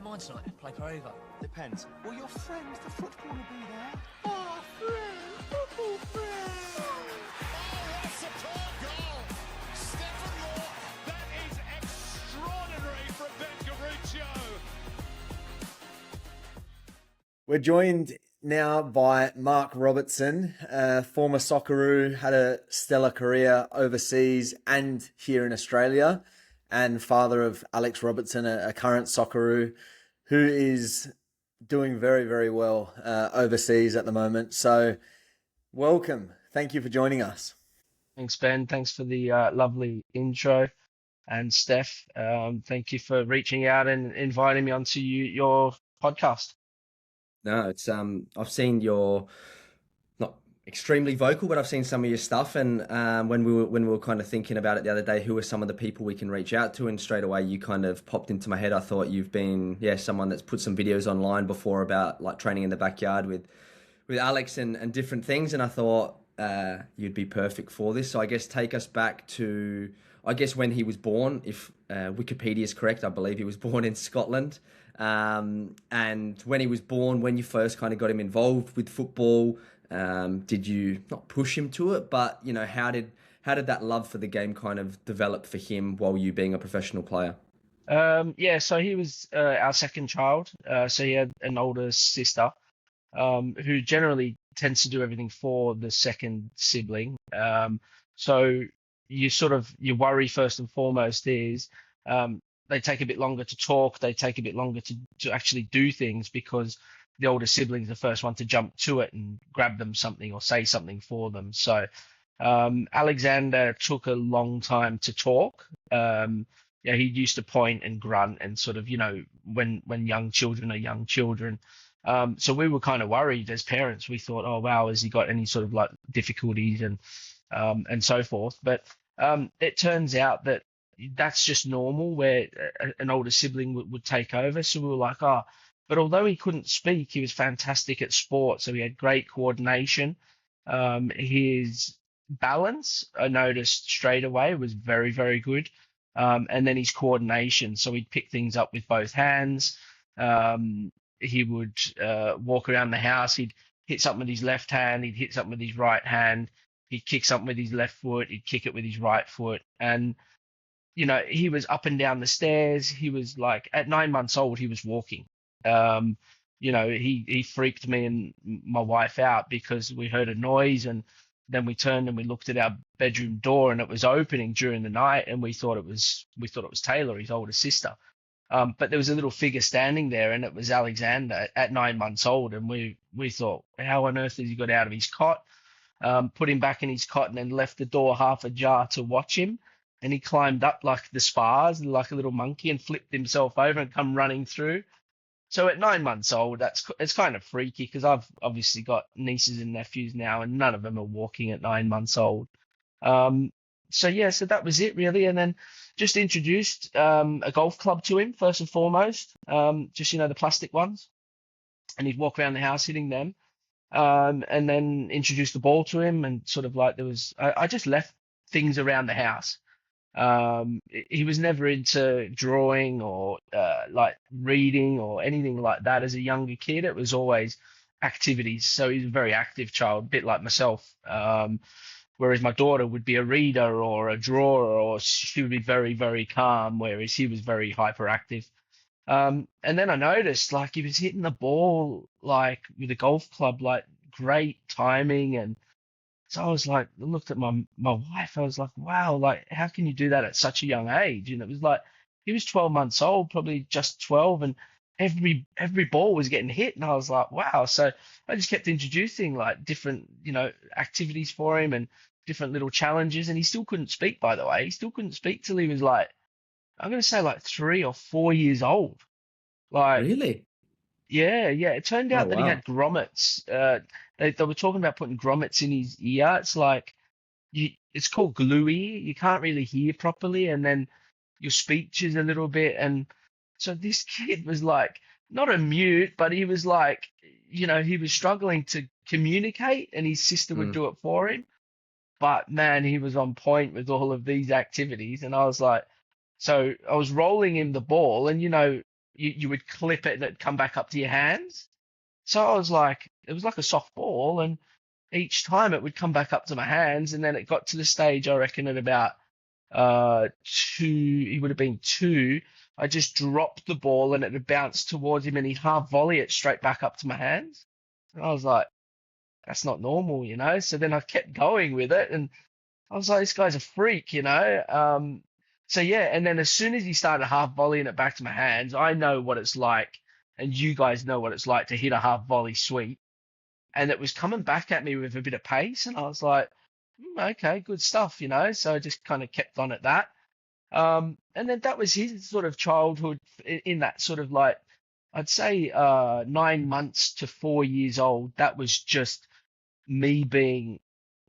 mind tonight? Play for either. Depends. Will your friend, the footballer, be there? Oh, friend, football friend. Oh, what a superb goal. Stefan Moore, that is extraordinary from Ben Garuccio. We're joined now by Mark Robertson, former Socceroo, had a stellar career overseas and here in Australia, and father of Alex Robertson, a current Socceroo, who is doing very, very well overseas at the moment. So welcome. Thank you for joining us. Thanks, Ben. Thanks for the lovely intro. And Steph, thank you for reaching out and inviting me onto your podcast. No, it's I've seen your, not extremely vocal, but I've seen some of your stuff, and when we were kind of thinking about it the other day, who are some of the people we can reach out to, and straight away you kind of popped into my head. I thought you've been someone that's put some videos online before about like training in the backyard with Alex and different things, and I thought you'd be perfect for this. So I guess take us back to, I guess, when he was born. If Wikipedia is correct, I believe he was born in Scotland. And when he was born, when you first kind of got him involved with football, did you not push him to it, but you know, how did that love for the game kind of develop for him while you being a professional player? So he was our second child. So he had an older sister, who generally tends to do everything for the second sibling. So your worry first and foremost is, they take a bit longer to talk. They take a bit longer to actually do things because the older sibling's the first one to jump to it and grab them something or say something for them. So Alexander took a long time to talk. He used to point and grunt and sort of, when young children are young children. So we were kind of worried as parents. We thought, oh, wow, has he got any sort of like difficulties and so forth. But it turns out that that's just normal, where an older sibling would take over. So we were like, but although he couldn't speak, he was fantastic at sport. So he had great coordination. His balance, I noticed straight away, was very, very good. And then his coordination. So he'd pick things up with both hands. He would walk around the house. He'd hit something with his left hand. He'd hit something with his right hand. He'd kick something with his left foot. He'd kick it with his right foot. And he was up and down the stairs. He was like, at 9 months old, he was walking. He freaked me and my wife out because we heard a noise, and then we turned and we looked at our bedroom door and it was opening during the night, and we thought it was Taylor, his older sister. But there was a little figure standing there, and it was Alexander at 9 months old, and we thought, how on earth has he got out of his cot? Put him back in his cot and then left the door half ajar to watch him. And he climbed up like the spars, like a little monkey, and flipped himself over and come running through. So at 9 months old, it's kind of freaky because I've obviously got nieces and nephews now, and none of them are walking at 9 months old. So that was it really. And then just introduced a golf club to him first and foremost, the plastic ones, and he'd walk around the house hitting them. And then introduced the ball to him, and sort of like I just left things around the house. He was never into drawing or like reading or anything like that as a younger kid. It was always activities. So he's a very active child, a bit like myself. Whereas my daughter would be a reader or a drawer, or she would be very, very calm, whereas he was very hyperactive. And then I noticed like he was hitting the ball like with a golf club, like great timing. And so I was like, looked at my wife. I was like, wow, like how can you do that at such a young age? And it was like he was 12 months old, probably just 12, and every ball was getting hit. And I was like, wow. So I just kept introducing like different, activities for him and different little challenges. And he still couldn't speak, by the way. He still couldn't speak till he was like, I'm going to say like 3 or 4 years old. Like, really? Yeah. It turned out that he had grommets. They were talking about putting grommets in his ear. It's like, it's called glue ear. You can't really hear properly, and then your speech is a little bit. And so this kid was like, not a mute, but he was like, he was struggling to communicate, and his sister would do it for him. But man, he was on point with all of these activities. And I was like, so I was rolling him the ball, and you would clip it and it'd come back up to your hands. So I was like, it was like a soft ball, and each time it would come back up to my hands, and then it got to the stage, I reckon, at about two, he would have been two. I just dropped the ball and it would bounce towards him, and he'd half volley it straight back up to my hands. And I was like, that's not normal, you know? So then I kept going with it, and I was like, this guy's a freak, you know? So yeah, and then as soon as he started half volleying it back to my hands, I know what it's like, and you guys know what it's like to hit a half volley sweep. And it was coming back at me with a bit of pace, and I was like, okay, good stuff, you know? So I just kind of kept on at that. And then that was his sort of childhood in that sort of like, I'd say 9 months to 4 years old. That was just me being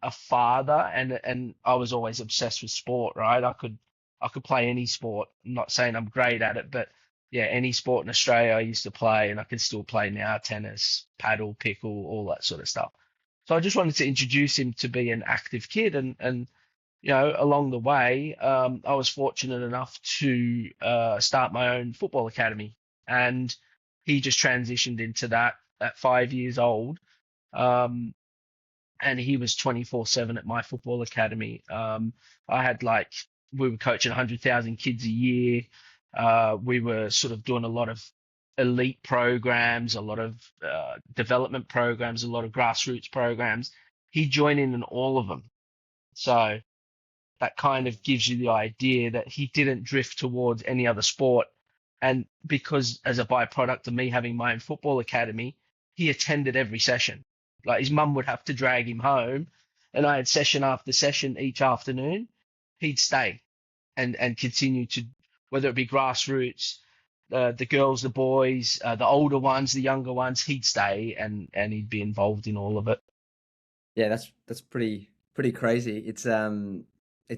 a father, and I was always obsessed with sport, right? I could play any sport. I'm not saying I'm great at it, but yeah, any sport in Australia I used to play, and I can still play now: tennis, paddle, pickle, all that sort of stuff. So I just wanted to introduce him to be an active kid, and you know, along the way, I was fortunate enough to start my own football academy, and he just transitioned into that at 5 years old. And he was 24/7 at my football academy. I had like, we were coaching 100,000 kids a year. We were sort of doing a lot of elite programs, a lot of development programs, a lot of grassroots programs. He joined in all of them. So that kind of gives you the idea that he didn't drift towards any other sport. And because as a byproduct of me having my own football academy, he attended every session. Like his mum would have to drag him home, and I had session after session each afternoon. He'd stay and continue to, whether it be grassroots, the girls, the boys, the older ones, the younger ones, he'd stay and he'd be involved in all of it. Yeah, that's pretty crazy. It's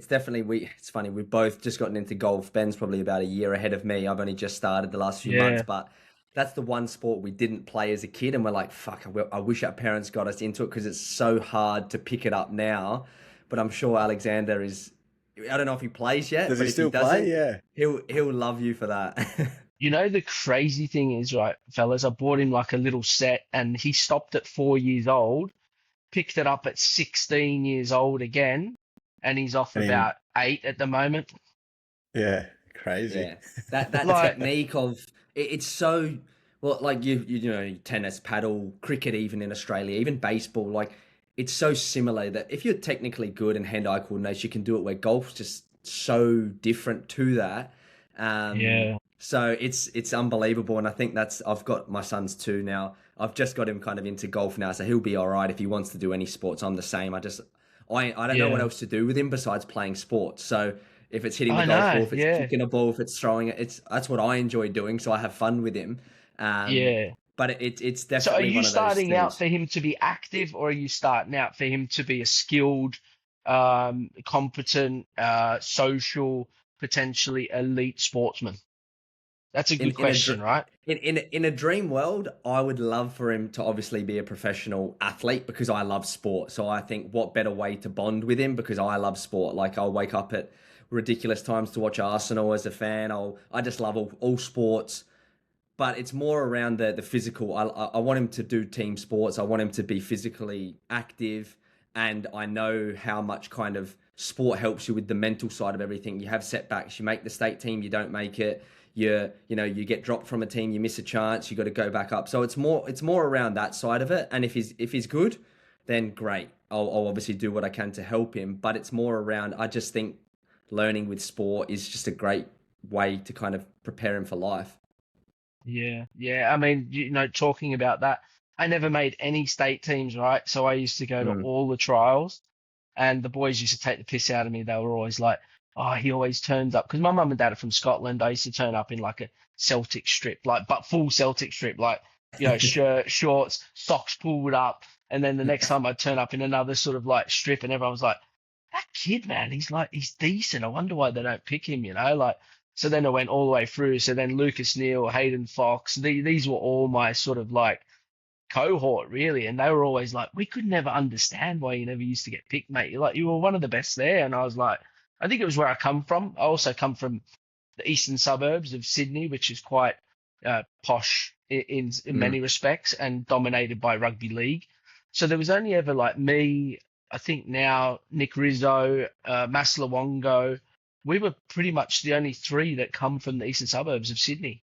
definitely it's funny, we've both just gotten into golf. Ben's probably about a year ahead of me. I've only just started the last few months, Yeah. but that's the one sport we didn't play as a kid, and we're like, fuck, I wish our parents got us into it because it's so hard to pick it up now. But I'm sure Alexander is, I don't know if he plays yet, Does but he if still play? Yeah. he'll love you for that. You know, the crazy thing is, right, fellas, I bought him like a little set, and he stopped at 4 years old, picked it up at 16 years old again, and he's off And he- about 8 at the moment. Yeah. Crazy. Yeah, that Like- technique of it's so well, like you know, tennis, paddle, cricket, even in Australia, even baseball, like it's so similar that if you're technically good in hand-eye coordination, you can do it. Where golf's just so different to that. Yeah. So it's unbelievable, and I think I've got my sons too now. I've just got him kind of into golf now, so he'll be all right if he wants to do any sports. I'm the same. I don't know what else to do with him besides playing sports. So if it's hitting the golf ball, if it's kicking a ball, if it's throwing it, that's what I enjoy doing. So I have fun with him. Yeah. But it's So are definitely you one of those starting out things. for him to be active, or are you starting out for him to be a skilled, competent, social, potentially elite sportsman? That's a good question, right? In a dream world, I would love for him to obviously be a professional athlete because I love sport. So I think what better way to bond with him, because I love sport. Like I'll wake up at ridiculous times to watch Arsenal as a fan. I just love all sports. But it's more around the physical. I want him to do team sports. I want him to be physically active. And I know how much kind of sport helps you with the mental side of everything. You have setbacks. You make the state team, you don't make it. You get dropped from a team, you miss a chance, you got to go back up. So it's more around that side of it. And if he's good, then great. I'll obviously do what I can to help him. But it's more around, I just think learning with sport is just a great way to kind of prepare him for life. Yeah. I mean, you know, talking about that, I never made any state teams, right? So I used to go to all the trials, and the boys used to take the piss out of me. They were always like, oh, he always turns up. Because my mum and dad are from Scotland. I used to turn up in like a Celtic strip, but full Celtic strip, like, you know, shirt, shorts, socks pulled up. And then the next time I'd turn up in another sort of like strip, and everyone was like, that kid, man, he's decent. I wonder why they don't pick him, you know? Like, so then I went all the way through. So then Lucas Neal, Hayden Fox, these were all my sort of like cohort, really. And they were always like, we could never understand why you never used to get picked, mate. You're like, you were one of the best there. And I was like, I think it was where I come from. I also come from the eastern suburbs of Sydney, which is quite posh in many respects and dominated by rugby league. So there was only ever like me, I think now Nick Rizzo, Maslawongo. We were pretty much the only three that come from the eastern suburbs of Sydney.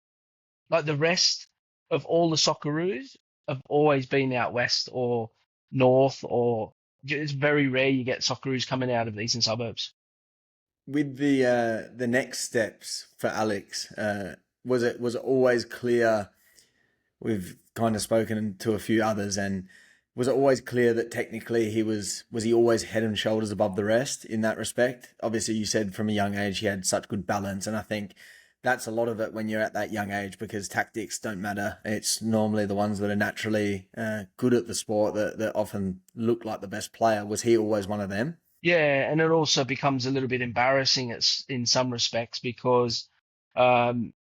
Like the rest of all the Socceroos have always been out west or north, or it's very rare you get Socceroos coming out of the eastern suburbs. With the next steps for Alex, was it always clear? We've kind of spoken to a few others, and was it always clear that technically was he always head and shoulders above the rest in that respect? Obviously, you said from a young age he had such good balance, and I think that's a lot of it when you're at that young age, because tactics don't matter. It's normally the ones that are naturally good at the sport that often look like the best player. Was he always one of them? Yeah, and it also becomes a little bit embarrassing in some respects because,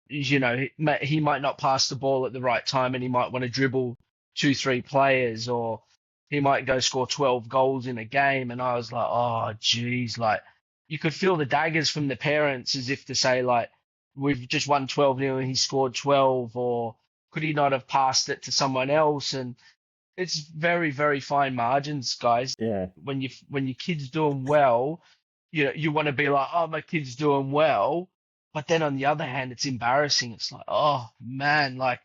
he might not pass the ball at the right time and he might want to dribble two, three players, or he might go score 12 goals in a game. And I was like, oh, geez, like you could feel the daggers from the parents as if to say, like, we've just won 12-0 and he scored 12, or could he not have passed it to someone else? And it's very, very fine margins, guys. Yeah. When your kid's doing well, you want to be like, oh, my kid's doing well. But then on the other hand, it's embarrassing. It's like, oh man, like,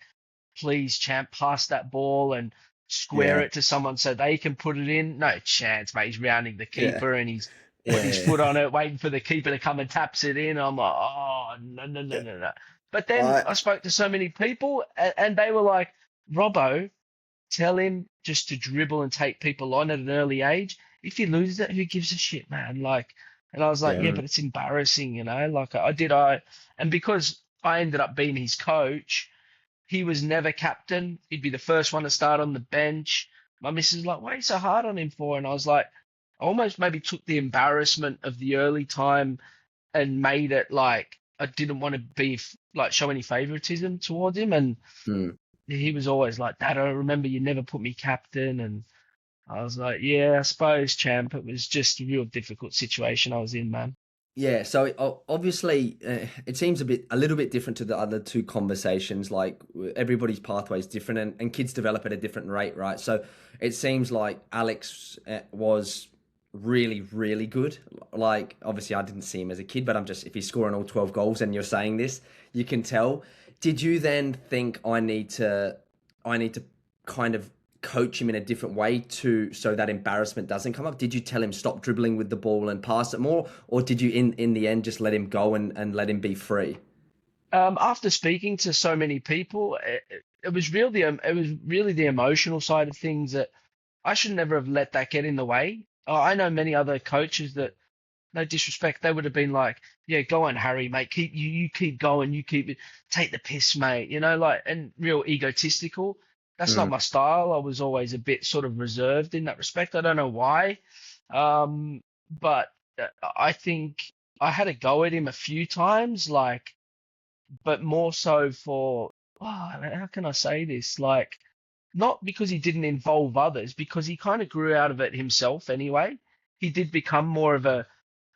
please, champ, pass that ball and square Yeah. it to someone so they can put it in. No chance, mate. He's rounding the keeper and he's putting his Yeah. foot on it, waiting for the keeper to come and taps it in. I'm like, oh, no, no, no, no, no. But then I spoke to so many people and they were like, Robbo, tell him just to dribble and take people on at an early age. If he loses it, who gives a shit, man? Like, and I was like, yeah, but it's embarrassing, like and because I ended up being his coach, he was never captain. He'd be the first one to start on the bench. My missus was like, what are you so hard on him for? And I was like, I almost maybe took the embarrassment of the early time and made it like I didn't want to be like show any favoritism towards him. And he was always like, Dad, I remember you never put me captain. And I was like, yeah, I suppose, champ. It was just a real difficult situation I was in, man. Yeah, so obviously it seems a little bit different to the other two conversations. Like everybody's pathway is different, and kids develop at a different rate, right? So it seems like Alex was really, really good. Like obviously I didn't see him as a kid, but if he's scoring all 12 goals and you're saying this, you can tell. Did you then think I need to kind of coach him in a different way so that embarrassment doesn't come up? Did you tell him stop dribbling with the ball and pass it more, or did you in the end just let him go and let him be free? After speaking to so many people, it was really the emotional side of things that I should never have let that get in the way. I know many other coaches that, no disrespect, they would have been like, yeah, go on, Harry, mate, you keep going, take the piss, mate, and real egotistical. That's not my style. I was always a bit sort of reserved in that respect. I don't know why. But I think I had a go at him a few times, but more so for, how can I say this? Like, not because he didn't involve others, because he kind of grew out of it himself anyway. He did become more of a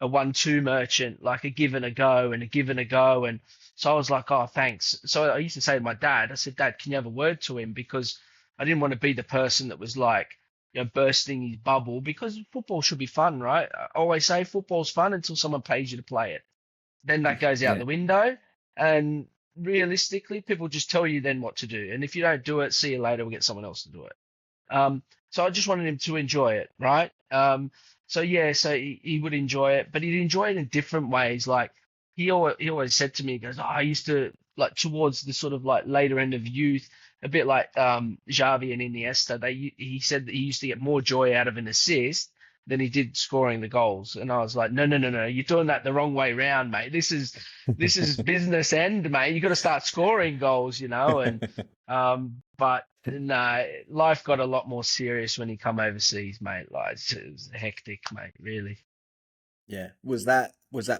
1-2 merchant, like a give and a go and a give and a go. And so I was like, oh, thanks. So I used to say to my dad, I said, Dad, can you have a word to him? Because I didn't want to be the person that was like, bursting his bubble, because football should be fun, right? I always say football's fun until someone pays you to play it. Then that goes out the window. And realistically, people just tell you then what to do. And if you don't do it, see you later, we'll get someone else to do it. So I just wanted him to enjoy it, right? So he would enjoy it, but he'd enjoy it in different ways. Like he always said to me, he goes, I used to, like, towards the sort of like later end of youth, a bit like Xavi and Iniesta, he said that he used to get more joy out of an assist than he did scoring the goals. And I was like, no, you're doing that the wrong way round, mate. This is business end, mate. You got to start scoring goals, and but no, life got a lot more serious when he come overseas, mate. Like it was hectic, mate, really. Yeah. Was that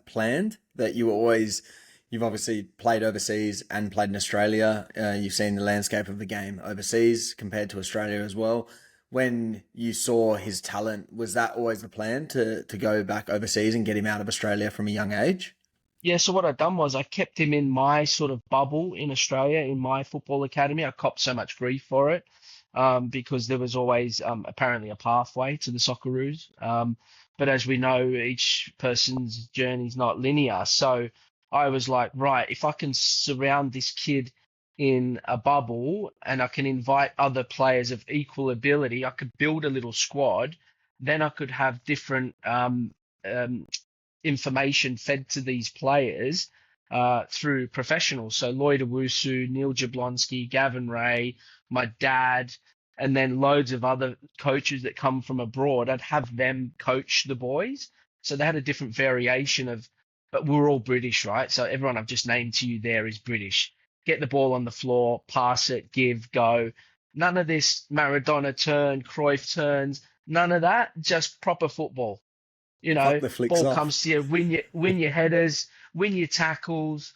planned, that you've obviously played overseas and played in Australia. You've seen the landscape of the game overseas compared to Australia as well. When you saw his talent, was that always the plan to go back overseas and get him out of Australia from a young age? Yeah, so what I'd done was I kept him in my sort of bubble in Australia, in my football academy. I copped so much grief for it, because there was always apparently a pathway to the Socceroos. But as we know, each person's journey is not linear. So I was like, right, if I can surround this kid in a bubble and I can invite other players of equal ability, I could build a little squad. Then I could have different um, information fed to these players through professionals. So Lloyd Owusu, Neil Jablonski, Gavin Ray, my dad, and then loads of other coaches that come from abroad. I'd have them coach the boys. So they had a different variation of, but we're all British, right? So everyone I've just named to you there is British. Get the ball on the floor, pass it, give, go. None of this Maradona turn, Cruyff turns, none of that, just proper football. You Fuck know, the flicks ball off. comes to you, win your headers, win your tackles.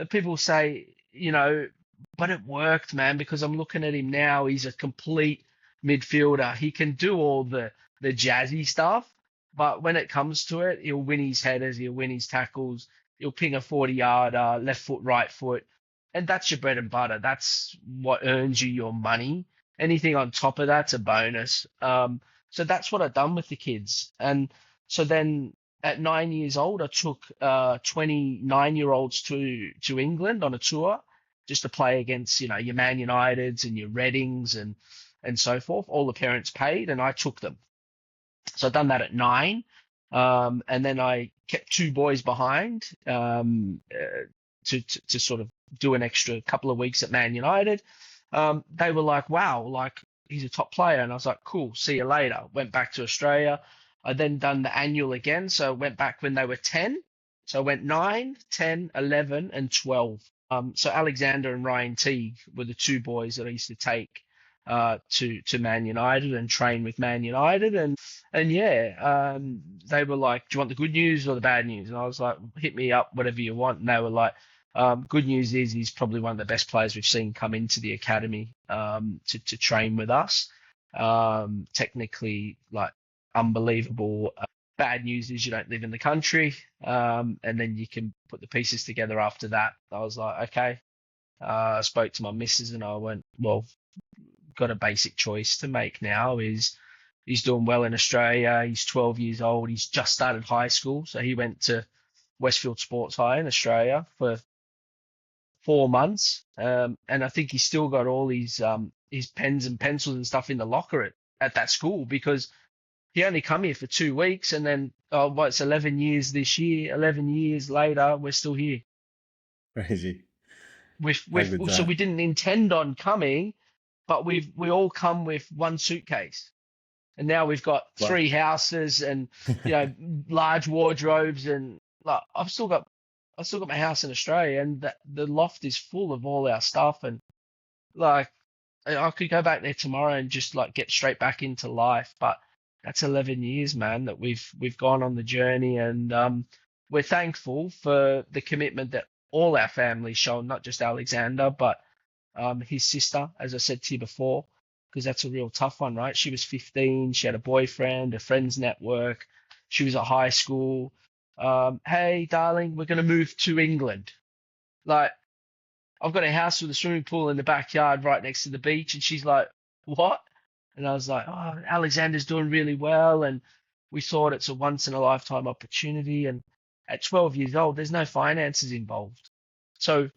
People say, but it worked, man, because I'm looking at him now. He's a complete midfielder. He can do all the jazzy stuff, but when it comes to it, he'll win his headers, he'll win his tackles, he'll ping a 40-yarder, left foot, right foot, and that's your bread and butter. That's what earns you your money. Anything on top of that's a bonus. So that's what I've done with the kids. And so then at 9 years old, I took 29-year-olds to England on a tour just to play against, your Man Uniteds and your Readings and so forth. All the parents paid, and I took them. So I've done that at 9. And then I kept 2 boys behind to sort of do an extra couple of weeks at Man United. They were like, wow, like he's a top player. And I was like, cool, see you later. Went back to Australia. I then done the annual again. So I went back when they were 10. So I went 9, 10, 11, and 12. So Alexander and Ryan Teague were the 2 boys that I used to take to Man United and train with Man United. And yeah, they were like, do you want the good news or the bad news? And I was like, hit me up, whatever you want. And they were like, good news is he's probably one of the best players we've seen come into the academy to train with us. Technically, like, unbelievable. Bad news is you don't live in the country, and then you can put the pieces together after that. I was like, okay. I spoke to my missus and I went, well, got a basic choice to make now. He's doing well in Australia. He's 12 years old. He's just started high school, so he went to Westfield Sports High in Australia for 4 months, and I think he's still got all his pens and pencils and stuff in the locker at that school, because he only come here for 2 weeks, and then it's 11 years this year. 11 years later, we're still here. Crazy. So we didn't intend on coming, but we all come with one suitcase, and now we've got 3 houses and large wardrobes, and like I've still got my house in Australia, and the loft is full of all our stuff, and like I could go back there tomorrow and just like get straight back into life, but that's 11 years, man, that we've gone on the journey, and we're thankful for the commitment that all our families shown, not just Alexander, but his sister, as I said to you before, because that's a real tough one, right? She was 15, she had a boyfriend, a friends network, she was at high school. Hey, darling, we're going to move to England. Like, I've got a house with a swimming pool in the backyard right next to the beach, and she's like, what? And I was like, oh, Alexander's doing really well, and we thought it's a once in a lifetime opportunity. And at 12 years old, there's no finances involved. So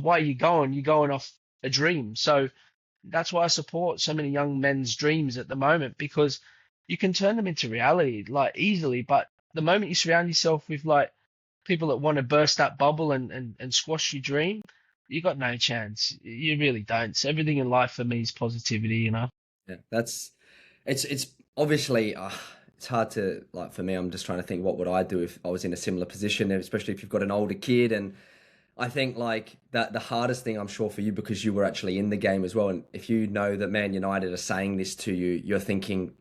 why are you going? You're going off a dream. So that's why I support so many young men's dreams at the moment, because you can turn them into reality like easily. But the moment you surround yourself with like people that want to burst that bubble and squash your dream, you got no chance. You really don't. So everything in life for me is positivity, Yeah, it's obviously it's hard to, like, for me, I'm just trying to think what would I do if I was in a similar position, especially if you've got an older kid. And I think like that the hardest thing, I'm sure, for you, because you were actually in the game as well, and if you know that Man United are saying this to you, you're thinking,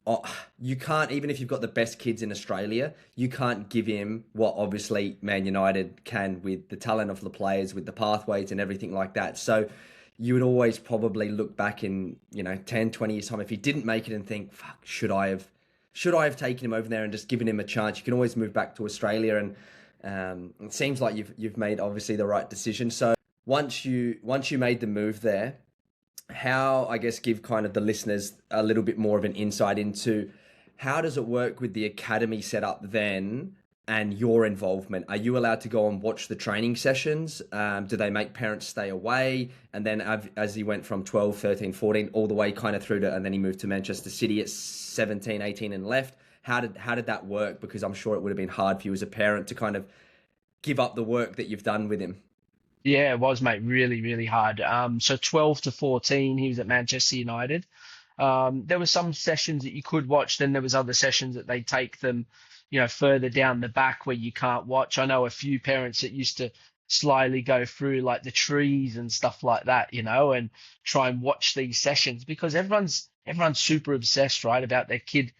oh, you can't, even if you've got the best kids in Australia, you can't give him what obviously Man United can with the talent of the players, with the pathways and everything like that. So you would always probably look back in, 10, 20 years time if he didn't make it and think, fuck, should I have taken him over there and just given him a chance? You can always move back to Australia and It seems like you've made obviously the right decision. So once you made the move there, how, I guess, give kind of the listeners a little bit more of an insight into how does it work with the academy setup then and your involvement? Are you allowed to go and watch the training sessions? Do they make parents stay away? And then as he went from 12, 13, 14, all the way kind of through to, and then he moved to Manchester City at 17, 18 and left. How did that work? Because I'm sure it would have been hard for you as a parent to kind of give up the work that you've done with him. Yeah, it was, mate, really, really hard. So 12 to 14, he was at Manchester United. There were some sessions that you could watch, then there was other sessions that they take them, further down the back where you can't watch. I know a few parents that used to slyly go through like the trees and stuff like that, and try and watch these sessions because everyone's super obsessed, right, about their kid.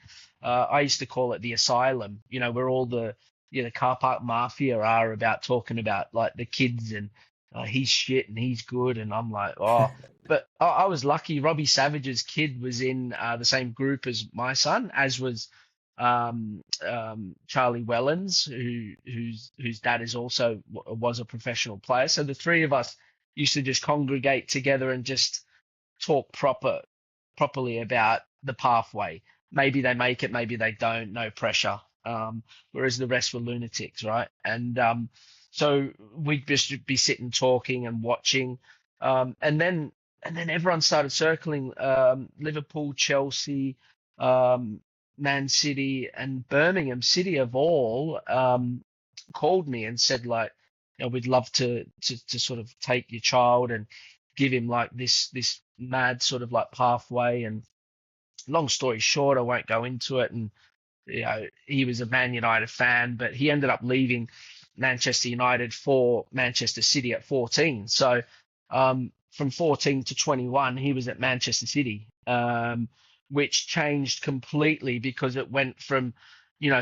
I used to call it the asylum, where all the car park mafia are about talking about like the kids and he's shit and he's good. And I'm like, oh, but I was lucky. Robbie Savage's kid was in the same group as my son, as was Charlie Wellens, whose dad is also was a professional player. So the three of us used to just congregate together and just talk properly about the pathway. Maybe they make it, maybe they don't, no pressure. Whereas the rest were lunatics, right? And so we'd just be sitting talking and watching. And then everyone started circling Liverpool, Chelsea, Man City, and Birmingham City of all called me and said like, we'd love to sort of take your child and give him like this mad sort of like pathway. And long story short, I won't go into it. And he was a Man United fan, but he ended up leaving Manchester United for Manchester City at 14. So from 14 to 21, he was at Manchester City, which changed completely because it went from,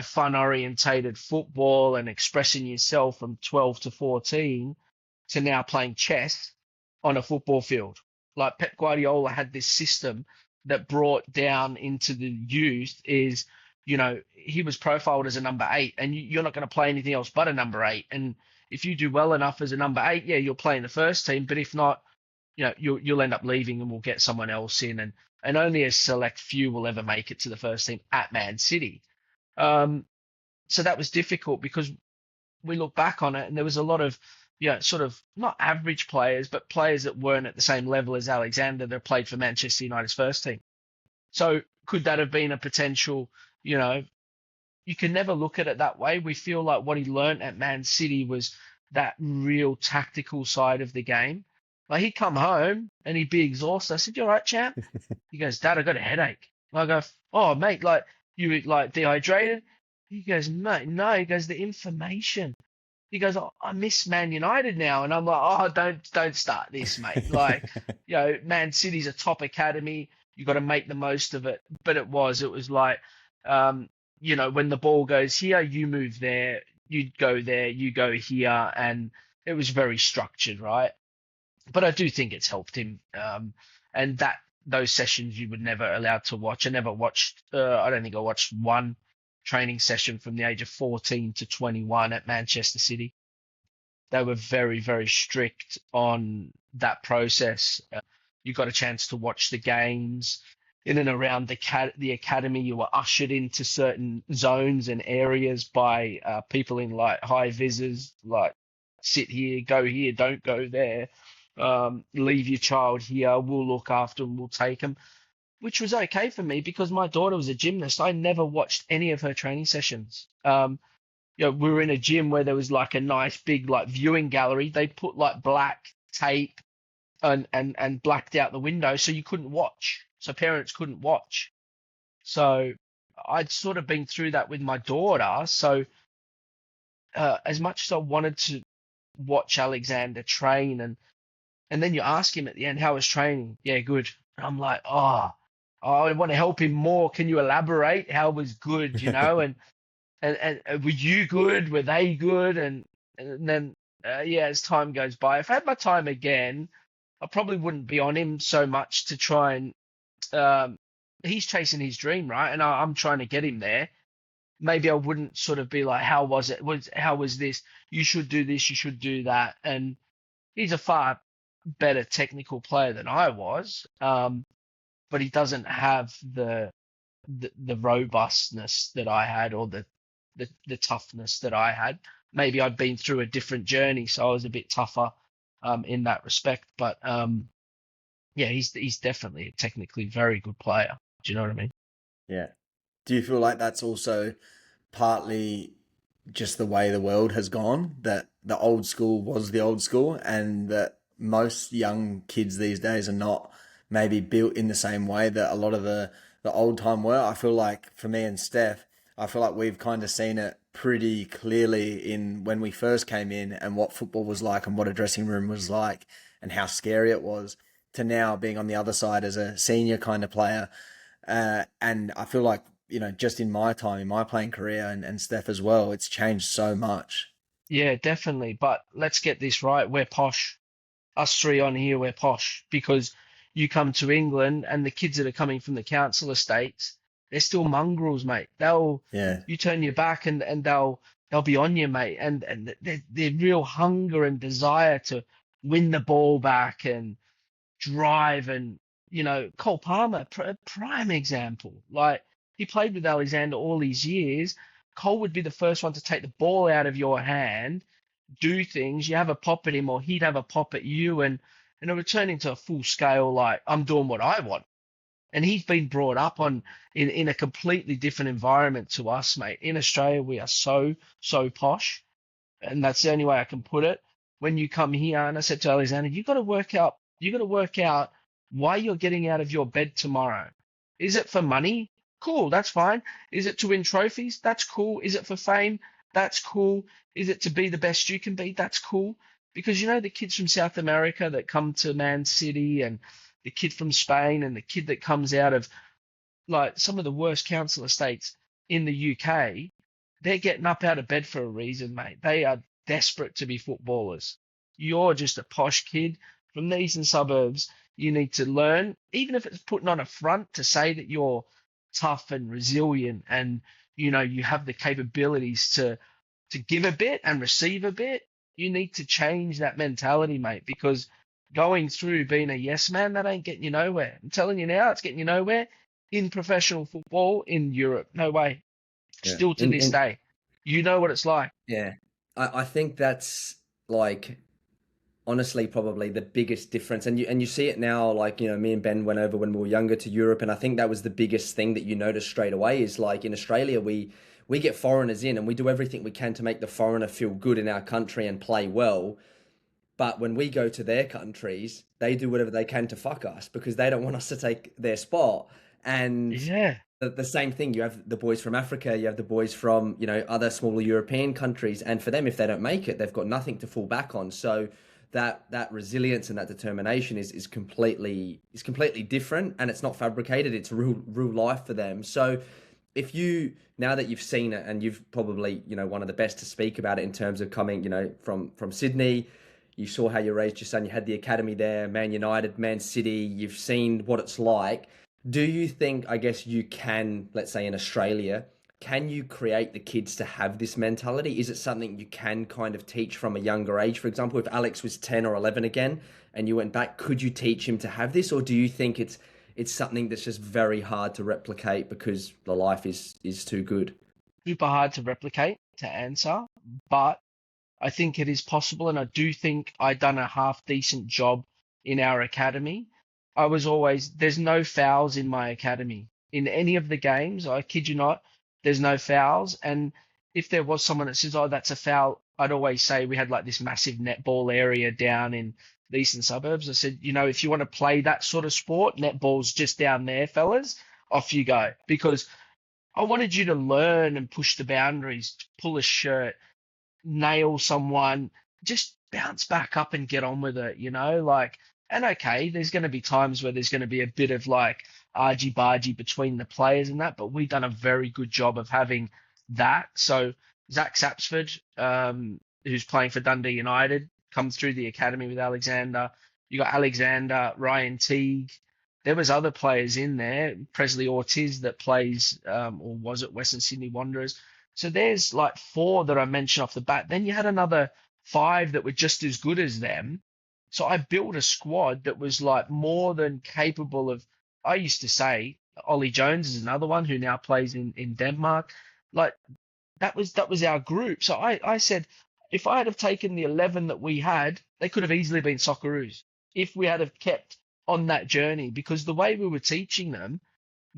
fun-orientated football and expressing yourself from 12 to 14 to now playing chess on a football field. Like Pep Guardiola had this system that brought down into the youth is, he was profiled as a number 8, and you're not going to play anything else but a number 8. And if you do well enough as a number 8, yeah, you'll play in the first team. But if not, you'll end up leaving and we'll get someone else in. And only a select few will ever make it to the first team at Man City. So that was difficult because we look back on it and there was a lot of, sort of not average players, but players that weren't at the same level as Alexander that played for Manchester United's first team. So could that have been a potential, you can never look at it that way. We feel like what he learned at Man City was that real tactical side of the game. Like he'd come home and he'd be exhausted. I said, "You all right, champ?" He goes, "Dad, I got a headache." I go, "Oh, mate, like you like dehydrated?" He goes, "Mate, no." He goes, "The information." He goes, "Oh, I miss Man United now." And I'm like, "Oh, don't start this, mate." Like, Man City's a top academy. You got to make the most of it. But it was like, when the ball goes here, you move there, you go there, you go here. And it was very structured, right? But I do think it's helped him. And those sessions you were never allowed to watch. I never watched, I don't think I watched one training session from the age of 14 to 21 at Manchester City. They were very, very strict on that process. You got a chance to watch the games in and around the academy. You were ushered into certain zones and areas by people in like high visors, like sit here, go here, don't go there. Leave your child here. We'll look after them. We'll take them, which was okay for me because my daughter was a gymnast. I never watched any of her training sessions. We were in a gym where there was like a nice big like viewing gallery. They put like black tape and blacked out the window so you couldn't watch. So parents couldn't watch. So I'd sort of been through that with my daughter. So as much as I wanted to watch Alexander train and then you ask him at the end, how was training? Yeah, good. And I'm like, I want to help him more. Can you elaborate? How was good, And were you good? Were they good? And then, as time goes by, if I had my time again, I probably wouldn't be on him so much to try and he's chasing his dream, right? And I'm trying to get him there. maybe I wouldn't sort of be like, how was it? How was this? You should do this, you should do that. And he's a far better technical player than I was. But he doesn't have the robustness that I had, or the toughness that I had. Maybe I'd been through a different journey, so I was a bit tougher in that respect. But yeah, he's definitely a technically very good player. Do you know what I mean? Yeah. Do you feel like that's also partly just the way the world has gone, that the old school was the old school, and that most young kids these days are not maybe built in the same way that a lot of the old time were? I feel like for me and Steph, I feel like we've kind of seen it pretty clearly in when we first came in and what football was like and what a dressing room was like and how scary it was, to now being on the other side as a senior kind of player. And I feel like, just in my time, in my playing career, and Steph as well, it's changed so much. Yeah, definitely. But let's get this right. We're posh. Us three on here, we're posh, because you come to England and the kids that are coming from the council estates, they're still mongrels, mate. Yeah. You turn your back and they'll be on you, mate. And their real hunger and desire to win the ball back and drive. And Cole Palmer, prime example. Like, he played with Alexander all these years. Cole would be the first one to take the ball out of your hand, do things. You have a pop at him, or he'd have a pop at you, and it would turn into a full scale, like, I'm doing what I want. And he's been brought up in a completely different environment to us, mate. In Australia, we are so posh, and that's the only way I can put it. When you come here, and I said to Alexander, you got to work out why you're getting out of your bed tomorrow. Is it for money? Cool, that's fine. Is it to win trophies? That's cool. Is it for fame? That's cool. Is it to be the best you can be? That's cool. Because the kids from South America that come to Man City, and the kid from Spain, and the kid that comes out of like some of the worst council estates in the UK, they're getting up out of bed for a reason, mate. They are desperate to be footballers. You're just a posh kid from the eastern suburbs. You need to learn, even if it's putting on a front to say that you're tough and resilient, and you have the capabilities to give a bit and receive a bit. You need to change that mentality, mate, because going through being a yes man, that ain't getting you nowhere. I'm telling you now, it's getting you nowhere in professional football in Europe. No way. Yeah. Still to this day. You know what it's like. Yeah. I think that's like honestly probably the biggest difference. And you see it now, like, me and Ben went over when we were younger to Europe, and I think that was the biggest thing that you notice straight away is, like, in Australia we get foreigners in and we do everything we can to make the foreigner feel good in our country and play well. But when we go to their countries, they do whatever they can to fuck us because they don't want us to take their spot. And Yeah. the same thing, you have the boys from Africa, you have the boys from, other smaller European countries. And for them, if they don't make it, they've got nothing to fall back on. So that resilience and that determination is completely different, and it's not fabricated. It's real life for them. So if you, now that you've seen it, and you've probably, one of the best to speak about it in terms of coming, from Sydney, you saw how you raised your son, you had the academy there, Man United, Man City, you've seen what it's like. Do you think, I guess you can, let's say in Australia, can you create the kids to have this mentality? Is it something you can kind of teach from a younger age? For example, if Alex was 10 or 11 again and you went back, could you teach him to have this? Or do you think it's something that's just very hard to replicate because the life is too good? Super hard to replicate, to answer, but I think it is possible, and I do think I done a half decent job in our academy. There's no fouls in my academy. In any of the games, I kid you not, there's no fouls. And if there was someone that says, oh, that's a foul, I'd always say we had like this massive netball area down in the eastern suburbs. I said, if you want to play that sort of sport, netball's just down there, fellas, off you go. Because I wanted you to learn and push the boundaries, pull a shirt, nail someone, just bounce back up and get on with it, and okay, there's going to be times where there's going to be a bit of like argy-bargy between the players and that, but we've done a very good job of having that. So Zach Sapsford, who's playing for Dundee United, comes through the academy with Alexander. You got Alexander, Ryan Teague. there was other players in there, Presley Ortiz that plays, or was it Western Sydney Wanderers. So there's like 4 that I mentioned off the bat. Then you had another 5 that were just as good as them. So I built a squad that was like more than capable of. I used to say Ollie Jones is another one who now plays in Denmark. Like that was our group. So I said if I had have taken the 11 that we had, they could have easily been Socceroos if we had have kept on that journey, because the way we were teaching them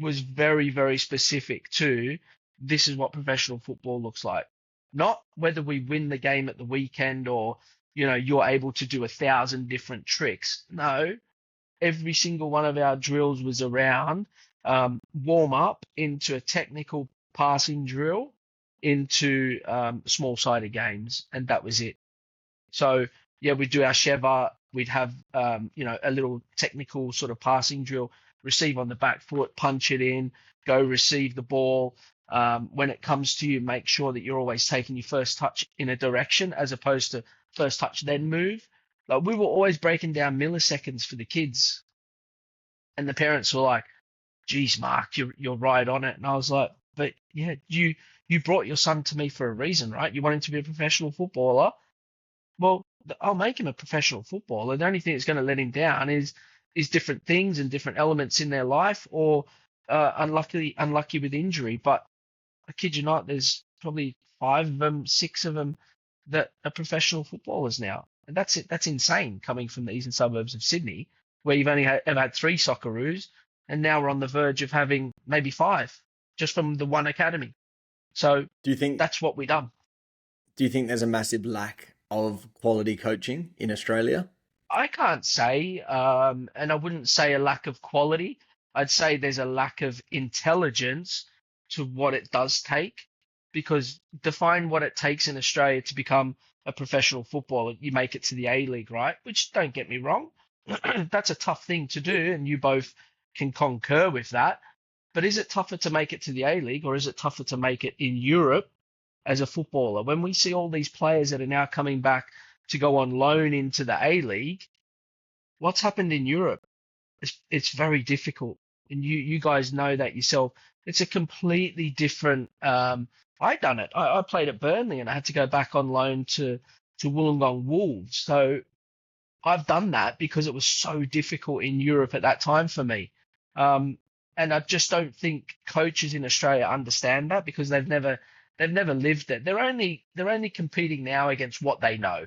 was very, very specific to this is what professional football looks like. Not whether we win the game at the weekend or, you're able to do 1,000 different tricks. No, every single one of our drills was around warm up into a technical passing drill into small-sided games, and that was it. So, yeah, we'd do our Sheva. We'd have, a little technical sort of passing drill, receive on the back foot, punch it in, go receive the ball. When it comes to you, make sure that you're always taking your first touch in a direction as opposed to first touch, then move. Like we were always breaking down milliseconds for the kids. And the parents were like, geez, Mark, you're right on it. And I was like, but yeah, you brought your son to me for a reason, right? You want him to be a professional footballer. Well, I'll make him a professional footballer. The only thing that's going to let him down is different things and different elements in their life, or unlucky with injury. But I kid you not, there's probably 5 of them, 6 of them that are professional footballers now, and that's it. That's insane coming from the eastern suburbs of Sydney, where you've only ever had 3 Socceroos, and now we're on the verge of having maybe 5 just from the one academy. So Do you think that's what we done? Do you think there's a massive lack of quality coaching in Australia? I can't say, and I wouldn't say a lack of quality. I'd say there's a lack of intelligence to what it does take, because define what it takes in Australia to become a professional footballer. You make it to the A-League, right? Which, don't get me wrong, that's a tough thing to do, and you both can concur with that. But is it tougher to make it to the A-League, or is it tougher to make it in Europe as a footballer? When we see all these players that are now coming back to go on loan into the A-League, what's happened in Europe? It's very difficult. And you guys know that yourself. It's a completely different. I done it. I played at Burnley and I had to go back on loan to Wollongong Wolves. So I've done that because it was so difficult in Europe at that time for me. And I just don't think coaches in Australia understand that, because they've never lived it. They're only competing now against what they know.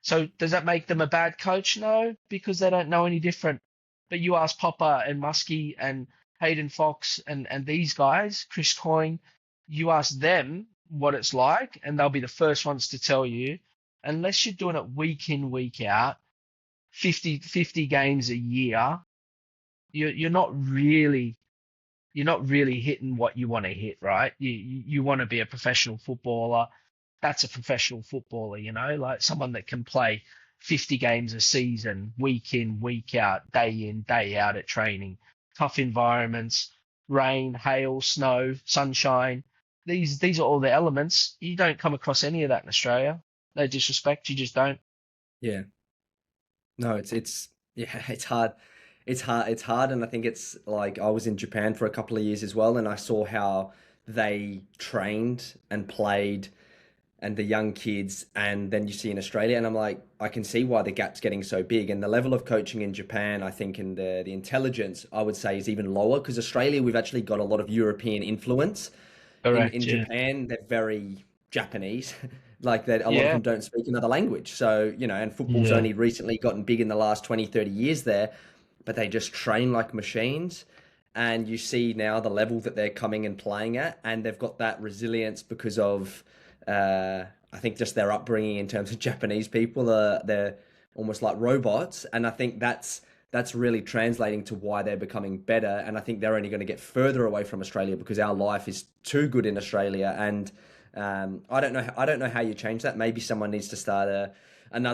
So does that make them a bad coach? No, because they don't know any different. But you ask Popper and Muskie and Hayden Fox and these guys, Chris Coyne, you ask them what it's like, and they'll be the first ones to tell you, unless you're doing it week in, week out, 50 games a year, you're not really hitting what you want to hit, right? You want to be a professional footballer. That's a professional footballer, like someone that can play 50 games a season, week in, week out, day in, day out at training, tough environments, rain, hail, snow, sunshine. These are all the elements. You don't come across any of that in Australia. No disrespect, you just don't. Yeah. No, it's hard. It's hard, and I think it's like I was in Japan for a couple of years as well, and I saw how they trained and played, and the young kids, and then you see in Australia, and I'm like, I can see why the gap's getting so big, and the level of coaching in Japan, I think, and the intelligence, I would say, is even lower, because Australia, we've actually got a lot of European influence. Correct, in yeah. Japan, they're very Japanese. Like that, a lot of them don't speak another language. So, and football's only recently gotten big in the last 20, 30 years there, but they just train like machines. And you see now the level that they're coming and playing at, and they've got that resilience because of, I think, just their upbringing in terms of Japanese people. They're almost like robots. And I think that's really translating to why they're becoming better. And I think they're only going to get further away from Australia because our life is too good in Australia. And I don't know how you change that. Maybe someone needs to start an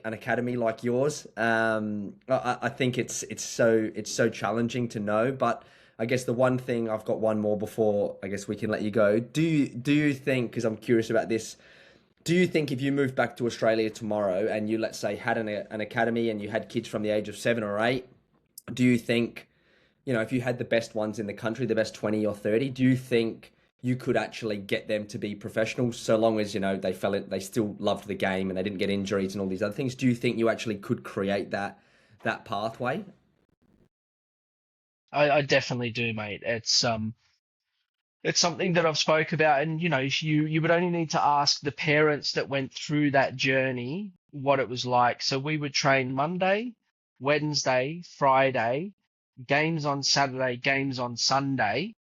academy like yours. I think it's so challenging to know. But I guess the one thing, I've got one more before I guess we can let you go. Do you think, because I'm curious about this, do you think if you moved back to Australia tomorrow and you, let's say, had an academy and you had kids from the age of 7 or 8, do you think if you had the best ones in the country, the best 20 or 30, do you think you could actually get them to be professionals so long as, they still loved the game and they didn't get injuries and all these other things? Do you think you actually could create that pathway? I definitely do, mate. It's something that I've spoke about, and you would only need to ask the parents that went through that journey what it was like. So we would train Monday, Wednesday, Friday, games on Saturday, games on Sunday,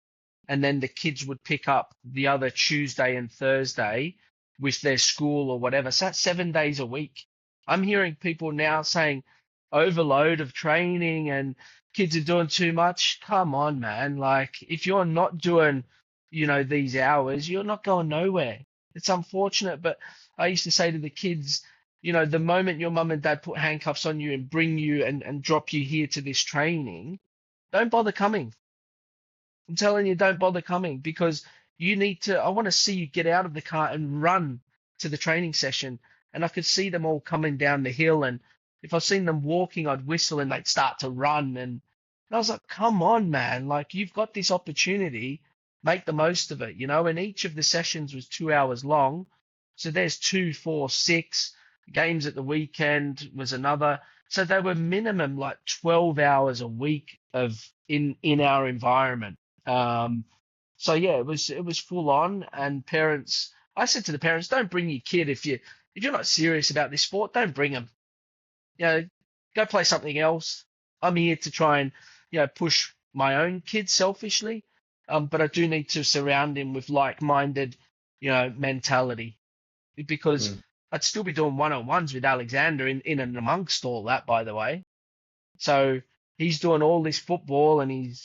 and then the kids would pick up the other Tuesday and Thursday with their school or whatever. So that's 7 days a week. I'm hearing people now saying overload of training and kids are doing too much. Come on, man. Like, if you're not doing, these hours, you're not going nowhere. It's unfortunate, but I used to say to the kids, the moment your mum and dad put handcuffs on you and bring you and drop you here to this training, don't bother coming. I'm telling you, don't bother coming, because I want to see you get out of the car and run to the training session. And I could see them all coming down the hill. And if I've seen them walking, I'd whistle and they'd start to run. And I was like, come on, man. Like, you've got this opportunity, make the most of it, And each of the sessions was 2 hours long. So there's 2, 4, 6 games at the weekend was another. So they were minimum like 12 hours a week in our environment. So yeah, it was full on. And I said to the parents, don't bring your kid if you're not serious about this sport, don't bring them. Go play something else. I'm here to try and push my own kids selfishly, but I do need to surround him with like-minded mentality, because I'd still be doing one-on-ones with Alexander in and amongst all that, by the way. So he's doing all this football and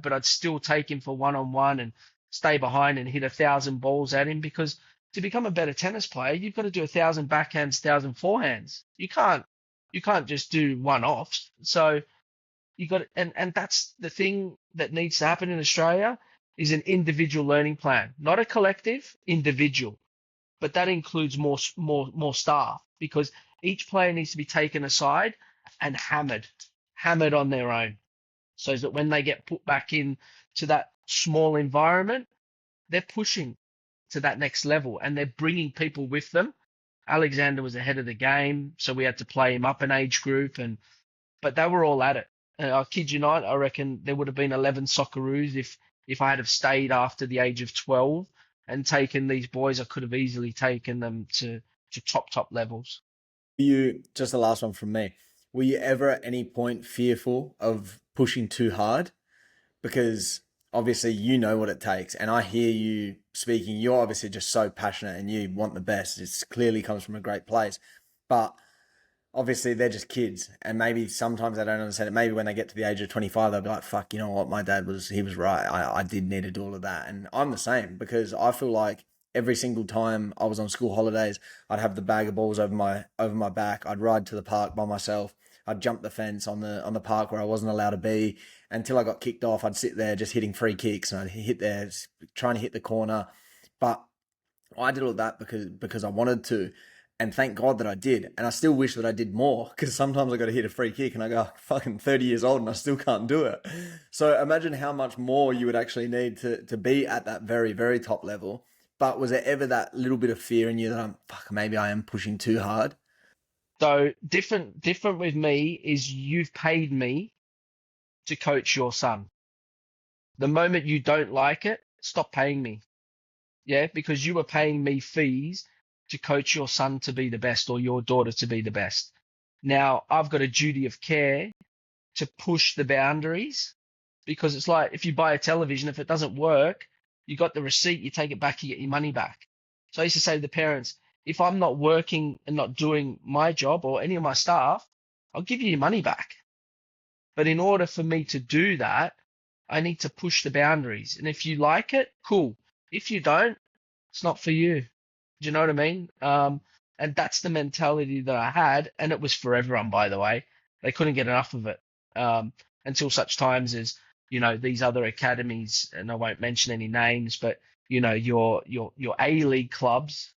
but I'd still take him for one-on-one and stay behind and hit 1,000 balls at him, because to become a better tennis player, you've got to do 1,000 backhands, 1,000 forehands. You can't just do one-offs. So you got, and that's the thing that needs to happen in Australia, is an individual learning plan, not a collective, individual. But that includes more staff, because each player needs to be taken aside and hammered on their own, so that when they get put back in to that small environment, they're pushing to that next level and they're bringing people with them. Alexander was ahead of the game, so we had to play him up an age group, but they were all at it. I kid you not, I reckon there would have been 11 Socceroos if I had have stayed after the age of 12 and taken these boys. I could have easily taken them to top levels. Just the last one from me. Were you ever at any point fearful of pushing too hard? Because obviously you know what it takes, and I hear you speaking. You're obviously just so passionate and you want the best. It clearly comes from a great place. But obviously they're just kids, and maybe sometimes they don't understand it. Maybe when they get to the age of 25, they'll be like, fuck, you know what? My dad he was right. I did need to do all of that. And I'm the same, because I feel like every single time I was on school holidays, I'd have the bag of balls over my back. I'd ride to the park by myself. I'd jump the fence on the park where I wasn't allowed to be, until I got kicked off. I'd sit there just hitting free kicks, and I'd hit there trying to hit the corner. But I did all that because I wanted to, and thank God that I did. And I still wish that I did more, because sometimes I got to hit a free kick and I go, fucking 30 years old and I still can't do it. So imagine how much more you would actually need to be at that very, very top level. But was there ever that little bit of fear in you that maybe I am pushing too hard? So different with me is, you've paid me to coach your son. The moment you don't like it, stop paying me. Yeah, because you were paying me fees to coach your son to be the best, or your daughter to be the best. Now I've got a duty of care to push the boundaries, because it's like, if you buy a television, if it doesn't work, you got the receipt, you take it back, you get your money back. So I used to say to the parents, if I'm not working and not doing my job, or any of my staff, I'll give you your money back. But in order for me to do that, I need to push the boundaries. And if you like it, cool. If you don't, it's not for you. Do you know what I mean? And that's the mentality that I had, and it was for everyone, by the way. They couldn't get enough of it, until such times as, these other academies, and I won't mention any names, but your A-League clubs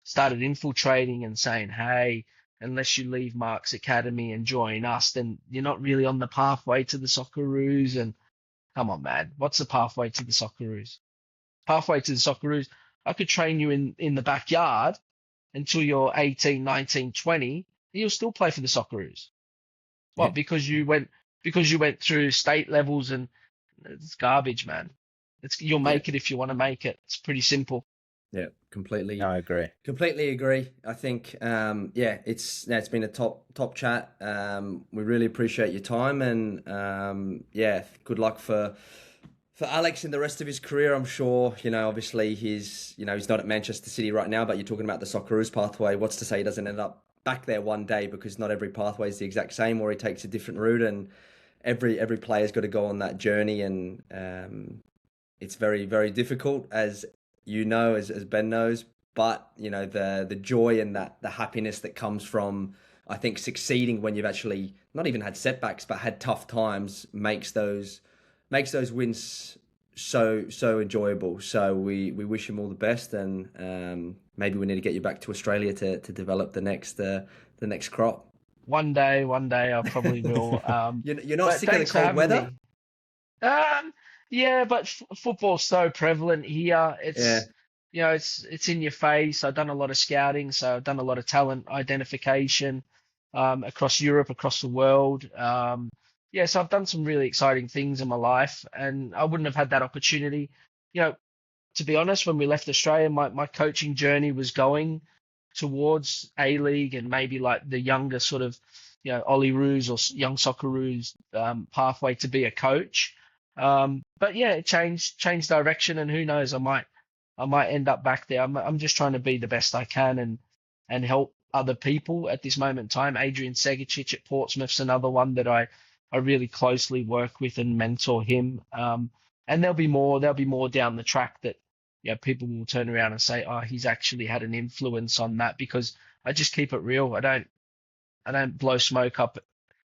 started infiltrating and saying, hey, unless you leave Mark's academy and join us, then you're not really on the pathway to the Socceroos. And Come on, man. What's the pathway to the Socceroos? Pathway to the Socceroos. I could train you in the backyard until you're 18, 19, 20, and you'll still play for the Socceroos. What? Because you went through state levels, and it's garbage, man. You'll make it if you want to make it. It's pretty simple. Yeah, completely. No, I agree. Completely agree. I think, it's been a top chat. We really appreciate your time, and good luck for Alex in the rest of his career. I'm sure, obviously he's not at Manchester City right now, but you're talking about the Socceroos pathway. What's to say he doesn't end up back there one day, because not every pathway is the exact same, or he takes a different route, and every player's got to go on that journey, and it's very, very difficult, as as Ben knows. But the joy and the happiness that comes from, I think, succeeding when you've actually not even had setbacks but had tough times makes those wins so enjoyable. So we wish him all the best, and maybe we need to get you back to Australia to develop the next crop. One day I probably will. You're not sick of the cold weather? Yeah, but football's so prevalent here. It's in your face. I've done a lot of scouting, so I've done a lot of talent identification across Europe, across the world. So I've done some really exciting things in my life, and I wouldn't have had that opportunity. To be honest, when we left Australia, my coaching journey was going towards A-League and maybe like the younger sort of, Ollie Roos or young Socceroos pathway to be a coach. But yeah, it changed direction, and who knows, I might end up back there. I'm just trying to be the best I can and help other people at this moment in time. Adrian Segicic at Portsmouth's another one that I really closely work with and mentor him. And there'll be more down the track that people will turn around and say, oh, he's actually had an influence on that, because I just keep it real. I don't blow smoke up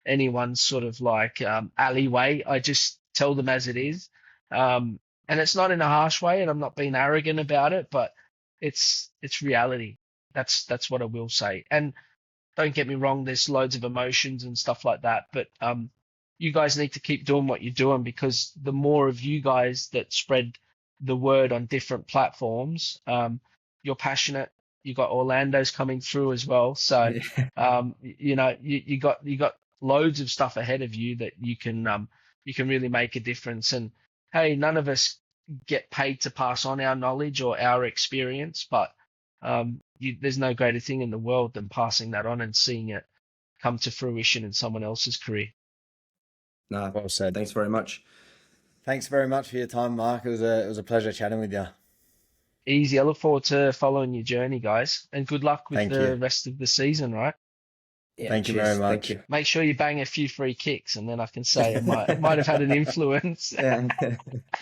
anyone's sort of like alleyway. I just tell them as it is. And it's not in a harsh way, and I'm not being arrogant about it, but it's reality. That's what I will say. And don't get me wrong, there's loads of emotions and stuff like that, but you guys need to keep doing what you're doing, because the more of you guys that spread the word on different platforms, you're passionate. You got Orlando's coming through as well, so you got loads of stuff ahead of you that you can really make a difference. And hey, none of us get paid to pass on our knowledge or our experience, but there's no greater thing in the world than passing that on and seeing it come to fruition in someone else's career. No, well said. Thanks very much. Thanks very much for your time, Mark. It was a pleasure chatting with you. Easy. I look forward to following your journey, guys, and good luck with the rest of the season, right? Yeah, Thank you very much. Thank you. Make sure you bang a few free kicks, and then I can say I might have had an influence. Yeah.